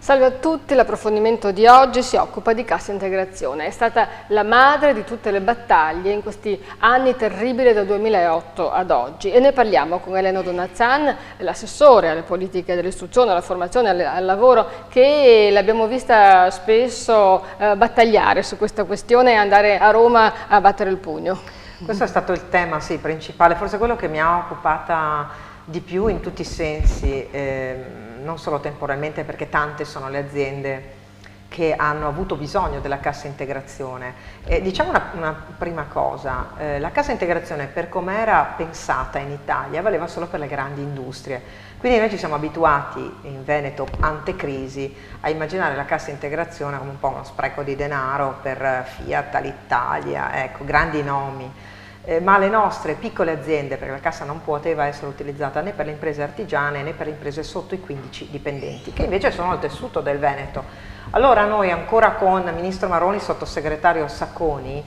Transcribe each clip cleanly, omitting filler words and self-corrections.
Salve a tutti, l'approfondimento di oggi si occupa di cassa integrazione. È stata la madre di tutte le battaglie in questi anni terribili dal 2008 ad oggi e ne parliamo con Elena Donazzan, l'assessore alle politiche dell'istruzione, alla formazione, al lavoro, che l'abbiamo vista spesso battagliare su questa questione e andare a Roma a battere il pugno. Questo è stato il tema, sì, principale, forse quello che mi ha occupata di più in tutti i sensi, non solo temporalmente, perché tante sono le aziende che hanno avuto bisogno della cassa integrazione. Diciamo una prima cosa, la cassa integrazione per come era pensata in Italia valeva solo per le grandi industrie, quindi noi ci siamo abituati in Veneto ante crisi a immaginare la cassa integrazione come un po' uno spreco di denaro per Fiat, Alitalia, ecco, grandi nomi. Ma le nostre piccole aziende, perché la cassa non poteva essere utilizzata né per le imprese artigiane né per le imprese sotto i 15 dipendenti, che invece sono il tessuto del Veneto. Allora noi ancora con il ministro Maroni, sottosegretario Sacconi,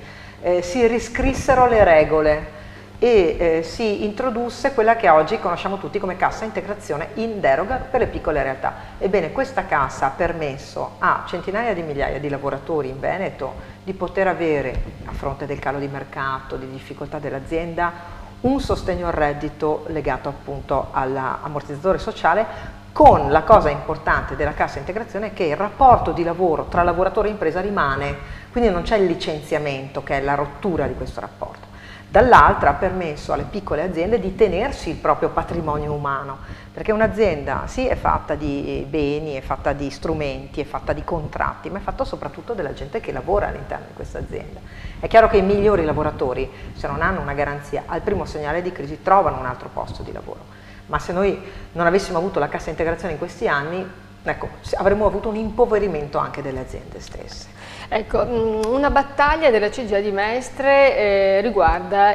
si riscrissero le regole e si introdusse quella che oggi conosciamo tutti come cassa integrazione in deroga per le piccole realtà. Ebbene, questa cassa ha permesso a centinaia di migliaia di lavoratori in Veneto di poter avere, a fronte del calo di mercato, di difficoltà dell'azienda, un sostegno al reddito legato appunto all'ammortizzatore sociale, con la cosa importante della cassa integrazione che il rapporto di lavoro tra lavoratore e impresa rimane, quindi non c'è il licenziamento che è la rottura di questo rapporto. Dall'altra ha permesso alle piccole aziende di tenersi il proprio patrimonio umano, perché un'azienda sì è fatta di beni, è fatta di strumenti, è fatta di contratti, ma è fatta soprattutto della gente che lavora all'interno di questa azienda. È chiaro che i migliori lavoratori, se non hanno una garanzia, al primo segnale di crisi trovano un altro posto di lavoro, ma se noi non avessimo avuto la cassa integrazione in questi anni, ecco, avremmo avuto un impoverimento anche delle aziende stesse. Ecco, una battaglia della CGIA di Mestre riguarda,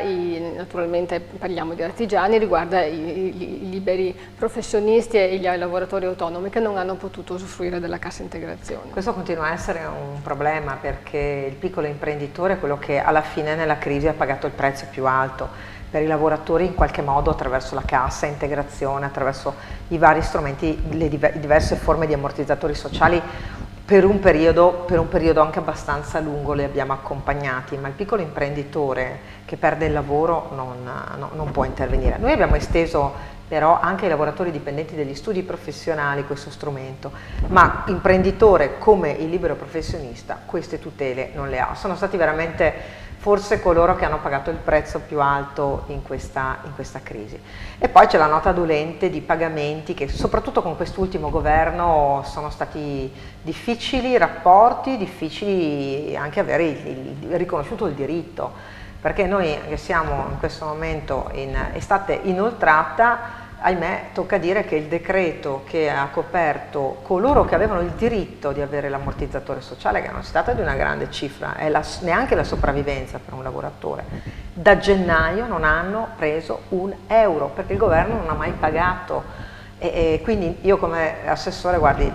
naturalmente parliamo di artigiani, riguarda i liberi professionisti e gli lavoratori autonomi che non hanno potuto usufruire della cassa integrazione. Questo continua a essere un problema perché il piccolo imprenditore è quello che alla fine nella crisi ha pagato il prezzo più alto. Per i lavoratori in qualche modo attraverso la cassa integrazione, attraverso i vari strumenti, le diverse forme di ammortizzatori sociali, per un periodo anche abbastanza lungo li abbiamo accompagnati, ma il piccolo imprenditore che perde il lavoro non può intervenire. Noi abbiamo esteso però anche ai lavoratori dipendenti degli studi professionali questo strumento, ma imprenditore come il libero professionista queste tutele non le ha. Sono stati veramente forse coloro che hanno pagato il prezzo più alto in questa crisi. E poi c'è la nota dolente di pagamenti che soprattutto con quest'ultimo governo sono stati difficili rapporti, difficili anche avere riconosciuto il diritto, perché noi che siamo in questo momento in estate inoltrata, ahimè, tocca dire che il decreto che ha coperto coloro che avevano il diritto di avere l'ammortizzatore sociale, che non si tratta di una grande cifra, è neanche la sopravvivenza per un lavoratore, da gennaio non hanno preso un euro, perché il governo non ha mai pagato. E quindi io come assessore, guardi,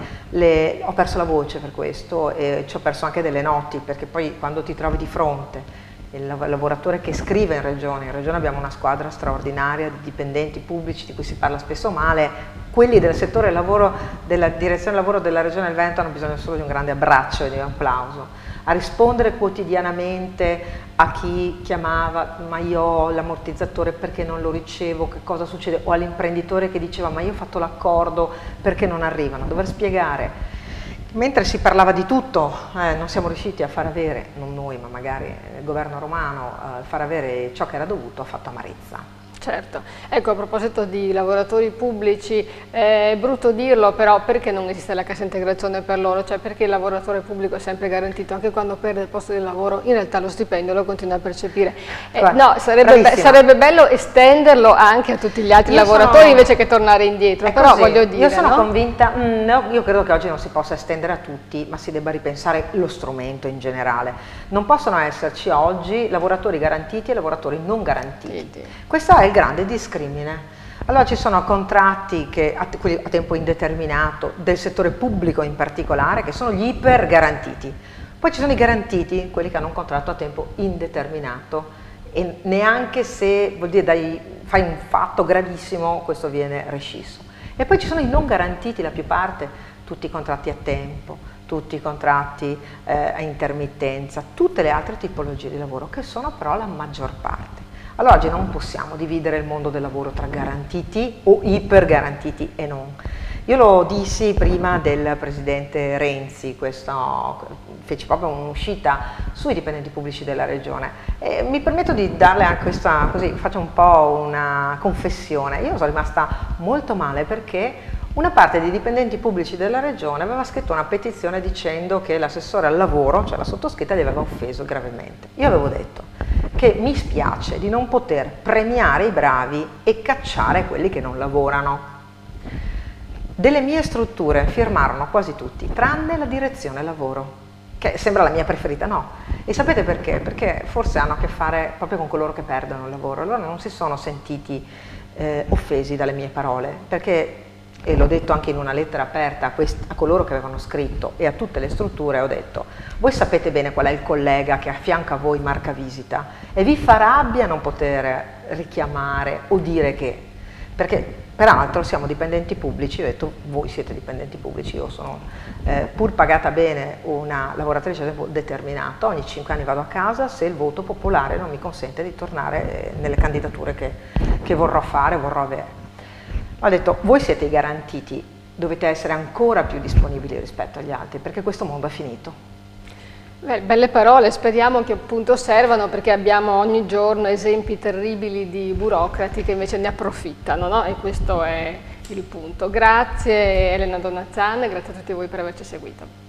ho perso la voce per questo e ci ho perso anche delle noti, perché poi quando ti trovi di fronte il lavoratore che scrive in regione abbiamo una squadra straordinaria di dipendenti pubblici di cui si parla spesso male, quelli del settore lavoro, della direzione lavoro della regione del Veneto hanno bisogno solo di un grande abbraccio e di un applauso, a rispondere quotidianamente a chi chiamava ma io ho l'ammortizzatore perché non lo ricevo, che cosa succede, o all'imprenditore che diceva ma io ho fatto l'accordo perché non arrivano, dover spiegare. Mentre si parlava di tutto, non siamo riusciti a far avere, non noi ma magari il governo romano, a far avere ciò che era dovuto, ha fatto amarezza. Certo, ecco, a proposito di lavoratori pubblici, è brutto dirlo, però perché non esiste la cassa integrazione per loro? Cioè perché il lavoratore pubblico è sempre garantito, anche quando perde il posto di lavoro, in realtà lo stipendio lo continua a percepire. No, sarebbe bello estenderlo anche a tutti gli altri lavoratori invece che tornare indietro, però così, voglio dire, io sono convinta, io credo che oggi non si possa estendere a tutti, ma si debba ripensare lo strumento in generale. Non possono esserci oggi lavoratori garantiti e lavoratori non garantiti. Questo è il grande discrimine. Allora ci sono contratti a tempo indeterminato del settore pubblico in particolare che sono gli iper garantiti, poi ci sono i garantiti, quelli che hanno un contratto a tempo indeterminato e neanche se vuol dire fai un fatto gravissimo questo viene rescisso. E poi ci sono i non garantiti, la più parte tutti i contratti a tempo, tutti i contratti a intermittenza, tutte le altre tipologie di lavoro che sono però la maggior parte. Allora oggi non possiamo dividere il mondo del lavoro tra garantiti o ipergarantiti e non. Io lo dissi prima del presidente Renzi, feci proprio un'uscita sui dipendenti pubblici della regione e mi permetto di darle anche questa, così faccio un po' una confessione. Io sono rimasta molto male perché una parte dei dipendenti pubblici della regione aveva scritto una petizione dicendo che l'assessore al lavoro, cioè la sottoscritta, li aveva offeso gravemente. Io avevo detto che mi spiace di non poter premiare i bravi e cacciare quelli che non lavorano. Delle mie strutture firmarono quasi tutti, tranne la direzione lavoro, che sembra la mia preferita, no. E sapete perché? Perché forse hanno a che fare proprio con coloro che perdono il lavoro, allora non si sono sentiti offesi dalle mie parole, perché, e l'ho detto anche in una lettera aperta a coloro che avevano scritto e a tutte le strutture, ho detto: voi sapete bene qual è il collega che a fianco a voi marca visita e vi fa rabbia non poter richiamare o dire che, perché peraltro siamo dipendenti pubblici. Ho detto: voi siete dipendenti pubblici, io sono pur pagata bene una lavoratrice a tempo determinato, ogni 5 anni vado a casa se il voto popolare non mi consente di tornare nelle candidature che vorrò fare, vorrò avere. Ho detto: voi siete i garantiti, dovete essere ancora più disponibili rispetto agli altri, perché questo mondo è finito. Belle parole, speriamo che appunto servano, perché abbiamo ogni giorno esempi terribili di burocrati che invece ne approfittano, no? E questo è il punto. Grazie Elena Donazzan, grazie a tutti voi per averci seguito.